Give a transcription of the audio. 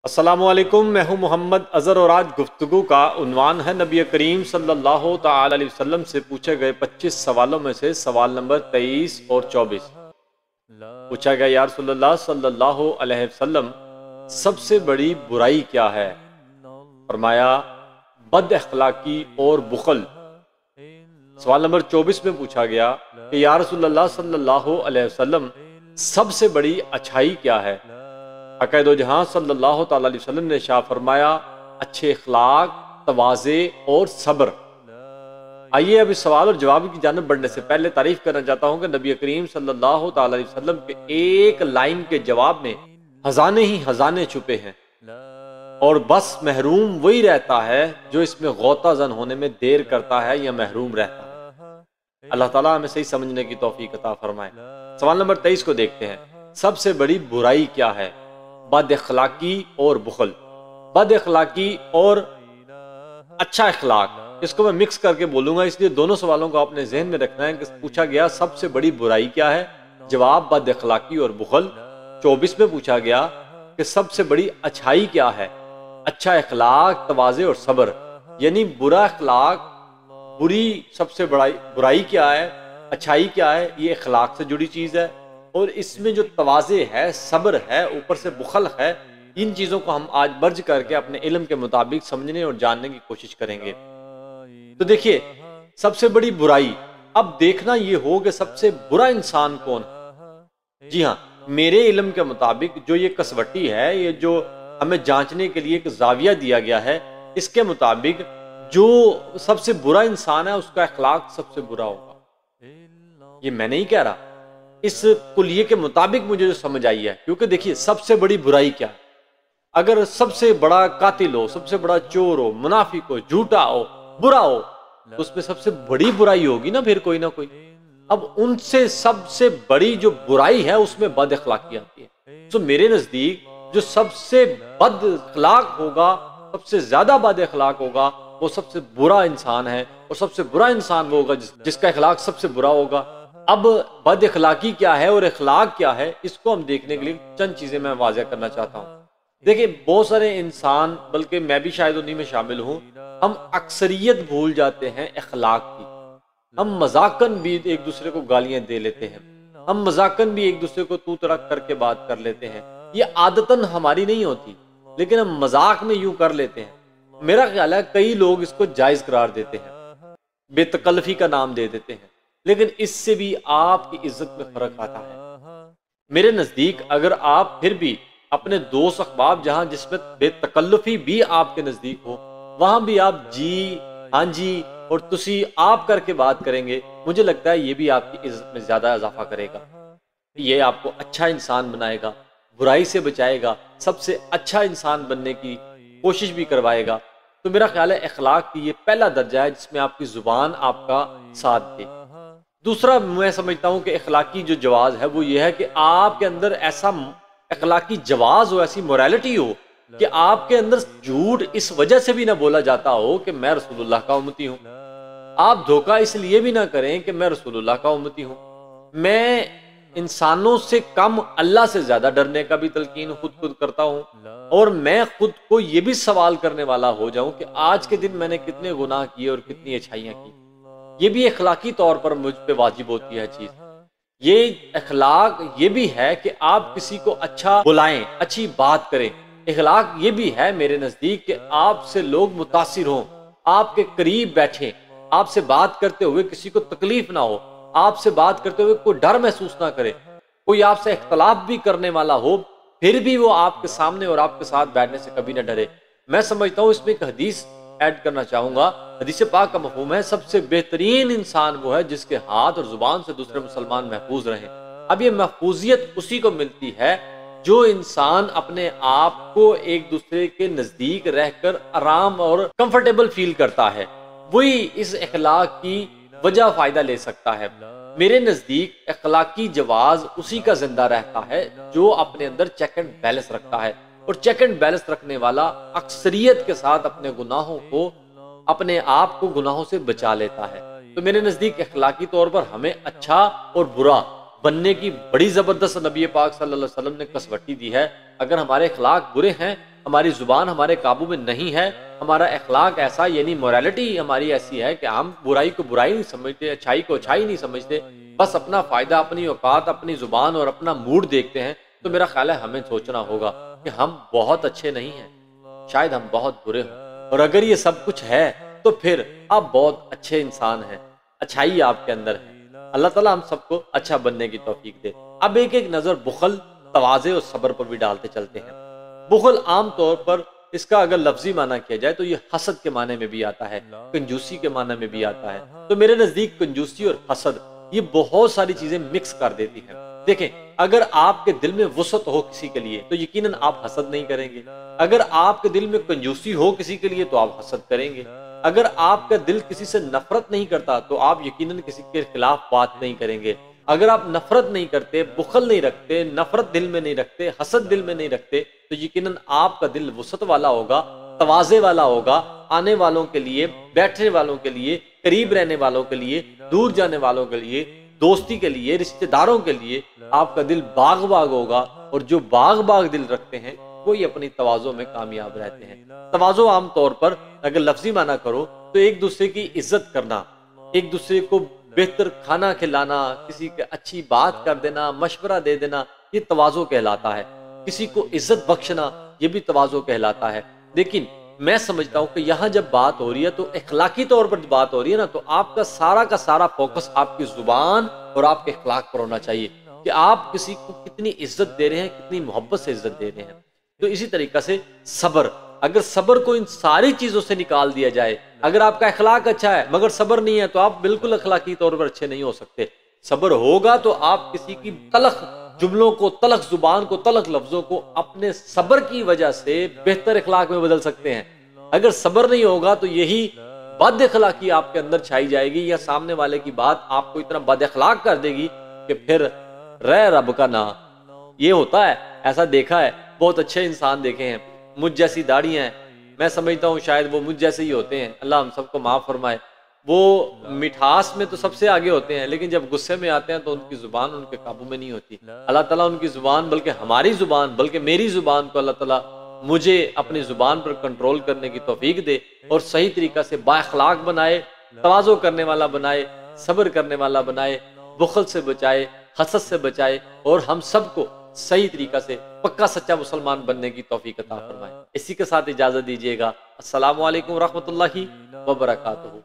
السلام علیکم، میں ہوں محمد اظہر اور آج گفتگو کا عنوان ہے نبی کریم صلی اللہ تعالی علیہ وسلم سے پوچھے گئے 25 سوالوں میں سے سوال نمبر 23 اور 24۔ پوچھا گیا یا رسول اللہ صلی اللہ علیہ وسلم سب سے بڑی برائی کیا ہے؟ فرمایا بد اخلاقی اور بخل۔ سوال نمبر 24 میں پوچھا گیا کہ یا رسول اللہ صلی اللہ علیہ وسلم سب سے بڑی اچھائی کیا ہے؟ آقا دو جہاں صلی اللہ تعالی علیہ وسلم نے ارشاد فرمایا اچھے اخلاق، تواضع اور صبر۔ آئیے اب اس سوال اور جواب کی جانب بڑھنے سے پہلے تعریف کرنا چاہتا ہوں کہ نبی کریم صلی اللہ تعالی علیہ وسلم کے ایک لائن کے جواب میں خزانے ہی خزانے چھپے ہیں، اور بس محروم وہی رہتا ہے جو اس میں غوطہ زن ہونے میں دیر کرتا ہے یا محروم رہتا ہے۔ اللہ تعالیٰ ہمیں صحیح سمجھنے کی توفیق عطا فرمائے۔ سوال نمبر 23 کو دیکھتے ہیں۔ سب سے بڑی برائی کیا ہے؟ بد اخلاقی اور بخل۔ بد اخلاقی اور اچھا اخلاق، اس کو میں مکس کر کے بولوں گا، اس لیے دونوں سوالوں کو اپنے ذہن میں رکھنا ہے کہ پوچھا گیا سب سے بڑی برائی کیا ہے، جواب بد اخلاقی اور بخل۔ 24 میں پوچھا گیا کہ سب سے بڑی اچھائی کیا ہے، اچھا اخلاق، تواضع اور صبر۔ یعنی برا اخلاق، بری سب سے برائی کیا ہے، اچھائی کیا ہے، یہ اخلاق سے جڑی چیز ہے، اور اس میں جو تواضع ہے، صبر ہے، اوپر سے بخل ہے، ان چیزوں کو ہم آج مرج کر کے اپنے علم کے مطابق سمجھنے اور جاننے کی کوشش کریں گے۔ تو دیکھیے سب سے بڑی برائی، اب دیکھنا یہ ہو کہ سب سے برا انسان کون ہے۔ جی ہاں، میرے علم کے مطابق جو یہ کسوٹی ہے، یہ جو ہمیں جانچنے کے لیے ایک زاویہ دیا گیا ہے، اس کے مطابق جو سب سے برا انسان ہے اس کا اخلاق سب سے برا ہوگا۔ یہ میں نہیں کہہ رہا، اس کلیے کے مطابق مجھے جو سمجھ آئی ہے، کیونکہ دیکھیے سب سے بڑی برائی کیا ہے؟ اگر سب سے بڑا قاتل ہو، سب سے بڑا چور ہو، منافق ہو، جھوٹا ہو، برا ہو، تو اس میں سب سے بڑی برائی ہوگی نا پھر کوئی نہ کوئی۔ اب ان سے سب سے بڑی جو برائی ہے اس میں بد اخلاقی آتی ہے۔ تو میرے نزدیک جو سب سے بد اخلاق ہوگا، سب سے زیادہ بد اخلاق ہوگا، وہ سب سے برا انسان ہے، اور سب سے برا انسان وہ ہوگا جس کا اخلاق سب سے برا ہوگا۔ اب بد اخلاقی کیا ہے اور اخلاق کیا ہے، اس کو ہم دیکھنے کے لیے چند چیزیں میں واضح کرنا چاہتا ہوں۔ دیکھیں بہت سارے انسان، بلکہ میں بھی شاید انہی میں شامل ہوں، ہم اکثریت بھول جاتے ہیں اخلاق کی۔ ہم مذاقن بھی ایک دوسرے کو گالیاں دے لیتے ہیں، ہم مذاقن بھی ایک دوسرے کو تو تڑک کر کے بات کر لیتے ہیں۔ یہ عادتاً ہماری نہیں ہوتی، لیکن ہم مذاق میں یوں کر لیتے ہیں۔ میرا خیال ہے کئی لوگ اس کو جائز قرار دیتے ہیں، بے تکلفی کا نام دے دیتے ہیں، لیکن اس سے بھی آپ کی عزت میں فرق آتا ہے۔ میرے نزدیک اگر آپ پھر بھی اپنے دوست احباب جہاں جس میں بے تکلفی بھی آپ کے نزدیک ہو، وہاں بھی آپ جی، ہاں جی اور تسی آپ کر کے بات کریں گے، مجھے لگتا ہے یہ بھی آپ کی عزت میں زیادہ اضافہ کرے گا، یہ آپ کو اچھا انسان بنائے گا، برائی سے بچائے گا، سب سے اچھا انسان بننے کی کوشش بھی کروائے گا۔ تو میرا خیال ہے اخلاق کی یہ پہلا درجہ ہے جس میں آپ کی زبان آپ کا ساتھ دے۔ دوسرا میں سمجھتا ہوں کہ اخلاقی جو جواز ہے وہ یہ ہے کہ آپ کے اندر ایسا اخلاقی جواز ہو، ایسی موریلٹی ہو کہ آپ کے اندر جھوٹ اس وجہ سے بھی نہ بولا جاتا ہو کہ میں رسول اللہ کا امتی ہوں، آپ دھوکہ اس لیے بھی نہ کریں کہ میں رسول اللہ کا امتی ہوں، میں انسانوں سے کم اللہ سے زیادہ ڈرنے کا بھی تلقین خود کرتا ہوں، اور میں خود کو یہ بھی سوال کرنے والا ہو جاؤں کہ آج کے دن میں نے کتنے گناہ کیے اور کتنی اچھائیاں کی۔ یہ بھی اخلاقی طور پر مجھ پہ واجب ہوتی ہے چیز۔ یہ اخلاق یہ بھی ہے کہ آپ کسی کو اچھا بلائیں، اچھی بات کریں۔ اخلاق یہ بھی ہے میرے نزدیک کہ آپ سے لوگ متاثر ہوں، آپ کے قریب بیٹھیں، آپ سے بات کرتے ہوئے کسی کو تکلیف نہ ہو، آپ سے بات کرتے ہوئے کوئی ڈر محسوس نہ کرے، کوئی آپ سے اختلاف بھی کرنے والا ہو پھر بھی وہ آپ کے سامنے اور آپ کے ساتھ بیٹھنے سے کبھی نہ ڈرے۔ میں سمجھتا ہوں اس میں ایک حدیث ایڈ کرنا چاہوں گا۔ حدیث پاک کا مفہوم ہے سب سے بہترین انسان وہ ہے جس کے ہاتھ اور زبان سے دوسرے مسلمان محفوظ رہیں۔ اب یہ محفوظیت اسی کو ملتی ہے جو انسان اپنے آپ کو ایک دوسرے کے نزدیک رہ کر آرام اور کمفرٹیبل فیل کرتا ہے، وہی اس اخلاق کی وجہ فائدہ لے سکتا ہے۔ میرے نزدیک اخلاقی جواز اسی کا زندہ رہتا ہے جو اپنے اندر چیک اینڈ بیلنس رکھتا ہے، اور چیک اینڈ بیلنس رکھنے والا اکثریت کے ساتھ اپنے گناہوں کو، اپنے آپ کو گناہوں سے بچا لیتا ہے۔ تو میرے نزدیک اخلاقی طور پر ہمیں اچھا اور برا بننے کی بڑی زبردست نبی پاک صلی اللہ علیہ وسلم نے کسوٹی دی ہے۔ اگر ہمارے اخلاق برے ہیں ہماری زبان ہمارے قابو میں نہیں ہے، ہمارا اخلاق ایسا یعنی موریلٹی ہماری ایسی ہے کہ ہم برائی کو برائی نہیں سمجھتے، اچھائی کو اچھائی نہیں سمجھتے، بس اپنا فائدہ، اپنی اوقات، اپنی زبان اور اپنا موڈ دیکھتے ہیں، تو میرا خیال ہے ہمیں سوچنا ہوگا کہ ہم بہت اچھے نہیں ہیں، شاید ہم بہت برے ہوں، اور اگر یہ سب کچھ ہے تو پھر آپ بہت اچھے انسان ہیں، اچھائی آپ کے اندر ہے۔ اللہ تعالیٰ ہم سب کو اچھا بننے کی توفیق دے۔ اب ایک نظر بخل، تواضع اور صبر پر بھی ڈالتے چلتے ہیں۔ بخل عام طور پر اس کا اگر لفظی معنی کیا جائے تو یہ حسد کے معنی میں بھی آتا ہے، کنجوسی کے معنی میں بھی آتا ہے۔ تو میرے نزدیک کنجوسی اور حسد یہ بہت ساری چیزیں مکس کر دیتی ہیں۔ دیکھیں، اگر آپ کے دل میں وسعت ہو کسی کے لیے تو یقیناً آپ حسد نہیں کریں گے، اگر آپ کے دل میں کنجوسی ہو کسی کے لیے تو آپ حسد کریں گے، اگر آپ کا دل کسی سے نفرت نہیں کرتا تو آپ یقیناً کسی کے خلاف بات نہیں کریں گے، اگر آپ نفرت نہیں کرتے، بخل نہیں رکھتے، نفرت دل میں نہیں رکھتے، حسد دل میں نہیں رکھتے، تو یقیناً آپ کا دل وسعت والا ہوگا، تواضع والا ہوگا، آنے والوں کے لیے، بیٹھنے والوں کے لیے، قریب رہنے والوں کے لیے، دور جانے والوں کے لیے، دوستی کے لیے، رشتہ داروں کے لیے آپ کا دل باغ باغ ہوگا، اور جو باغ باغ دل رکھتے ہیں وہی اپنی تواضع میں کامیاب رہتے ہیں۔ تواضع عام طور پر اگر لفظی معنی کرو تو ایک دوسرے کی عزت کرنا، ایک دوسرے کو بہتر کھانا کھلانا، کسی کے اچھی بات کر دینا، مشورہ دے دینا، یہ تواضع کہلاتا ہے۔ کسی کو عزت بخشنا یہ بھی تواضع کہلاتا ہے۔ لیکن میں سمجھتا ہوں کہ یہاں جب بات ہو رہی ہے تو اخلاقی طور پر بات ہو رہی ہے نا، تو آپ کا سارا فوکس آپ کی زبان اور آپ کے اخلاق پر ہونا چاہیے کہ آپ کسی کو کتنی عزت دے رہے ہیں، کتنی محبت سے عزت دے رہے ہیں۔ تو اسی طریقہ سے صبر، اگر صبر کو ان ساری چیزوں سے نکال دیا جائے، اگر آپ کا اخلاق اچھا ہے مگر صبر نہیں ہے تو آپ بالکل اخلاقی طور پر اچھے نہیں ہو سکتے۔ صبر ہوگا تو آپ کسی کی تلخ جملوں کو، تلخ زبان کو، تلخ لفظوں کو اپنے صبر کی وجہ سے بہتر اخلاق میں بدل سکتے ہیں۔ اگر صبر نہیں ہوگا تو یہی بد اخلاقی آپ کے اندر چھائی جائے گی، یا سامنے والے کی بات آپ کو اتنا بد اخلاق کر دے گی کہ پھر رہ رب کا نا۔ یہ ہوتا ہے، ایسا دیکھا ہے، بہت اچھے انسان دیکھے ہیں، مجھ جیسی داڑیاں ہیں، میں سمجھتا ہوں شاید وہ مجھ جیسے ہی ہوتے ہیں، اللہ ہم سب کو معاف فرمائے۔ وہ مٹھاس میں تو سب سے آگے ہوتے ہیں، لیکن جب غصے میں آتے ہیں تو ان کی زبان ان کے قابو میں نہیں ہوتی۔ اللہ تعالیٰ ان کی زبان، بلکہ ہماری زبان، بلکہ میری زبان کو اللہ تعالیٰ مجھے اپنی زبان پر کنٹرول کرنے کی توفیق دے اور صحیح طریقہ سے با اخلاق بنائے، تواضع کرنے والا بنائے، صبر کرنے والا بنائے، بخل سے بچائے، حسد سے بچائے، اور ہم سب کو صحیح طریقہ سے پکا سچا مسلمان بننے کی توفیق عطا فرمائے۔ اسی کے ساتھ اجازت دیجیے گا۔ السلام علیکم ورحمۃ اللہ وبرکاتہ۔